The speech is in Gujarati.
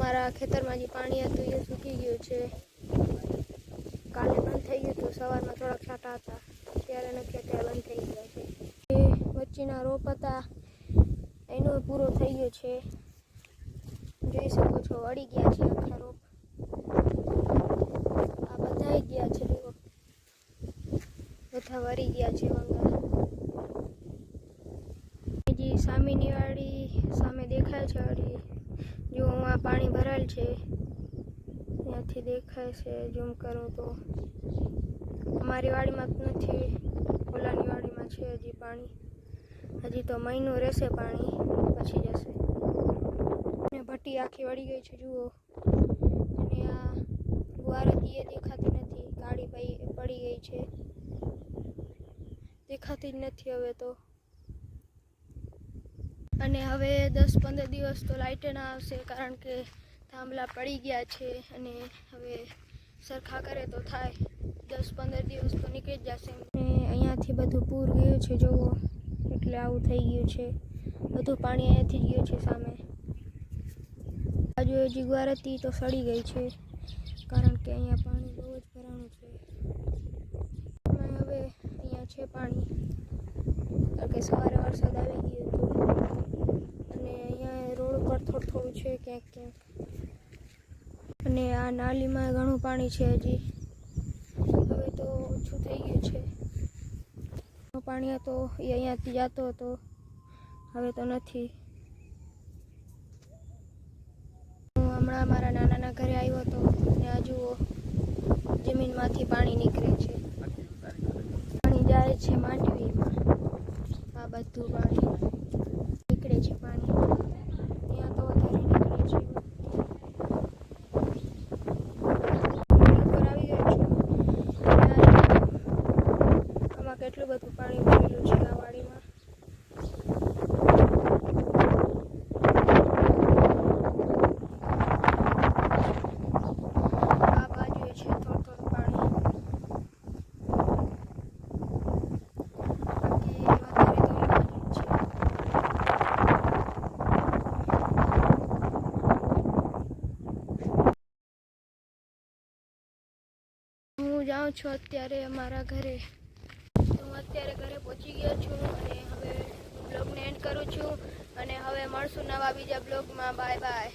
અમારા ખેતરમાં જે પાણી હતું એ સૂકી ગયું છે. કાલે બંધ થઈ ગયું હતું, સવારમાં થોડાક છાંટા હતા, ત્યારે નથી, અત્યારે બંધ થઈ ગયા છે. એ વચ્ચેના રોપ હતા એનો પૂરો થઈ ગયો છે. જોઈ શકો છો, વળી ગયા છે આખા રોપ. આ બધા ગયા છે, જુઓ, બધા વળી ગયા છે વંગા. જે સામેની વાડી સામે દેખાય છે વાડી, જો આ પાણી ભરાયેલ છે, ત્યાંથી દેખાય છે. ઝૂમ કરું તો અમારી વાડીમાં નથી, ઓલાની વાડીમાં છે હજી પાણી. હજી તો મહિનો રહેશે પાણી, પછી જશે. અને ભટ્ટી આખી વળી ગઈ છે, જુઓ. અને આ ગુવારતી એ દેખાતી નથી, કાળી પડી ગઈ છે, દેખાતી જ નથી હવે તો. અને હવે 10-15 દિવસ તો લાઇટ ના આવશે, કારણ કે થાંભલા પડી ગયા છે. અને હવે સરખા કરે તો થાય, 10-15 દિવસ તો નીકળી જ જશે. અને અહીંયાથી બધું પૂર ગયું છે, જુઓ, એટલે આવું થઈ ગયું છે. બધું પાણી અહીંયાથી જ ગયું છે સામે. બાજુ હજી ગુવાર હતી તો સડી ગઈ છે, કારણ કે અહીંયા પાણી બહુ જ ભરાણું છે. હવે અહીંયા છે પાણી, કારણ કે સવારે વરસાદ આવી ગયો હતો. અને અહીંયા રોડ ઉપર થોડું છે ક્યાંક ક્યાંક. અને આ નાલીમાં ઘણું પાણી છે હજી, હવે તો ઓછું થઈ ગયું છે. પાણી હતો એ અહીંયાથી જતો હતો, હવે તો નથી. હું હમણાં મારા નાનાના ઘરે આવ્યો હતો, અને આ જુઓ, જમીનમાંથી પાણી નીકળે છે. પાણી જાય છે માંડવીમાં, આ બધું પાણી નીકળે છે. પાણી ત્યાં તો વધારે નીકળે છે. ઉપર આવી ગયો છું, આમાં કેટલું બધું પાણી ભરેલું છે આ વાડીમાં. આ બાજુ છે થોડું પાણી, બાકી વધારે તો એ બાજુ જ છે. હું જાઉં છું અત્યારે અમારા ઘરે. હું અત્યારે ઘરે પહોંચી ગયો છું, અને હવે બ્લોગને એન્ડ કરું છું. અને હવે મળશું નવા બીજા બ્લોગમાં. Bye bye.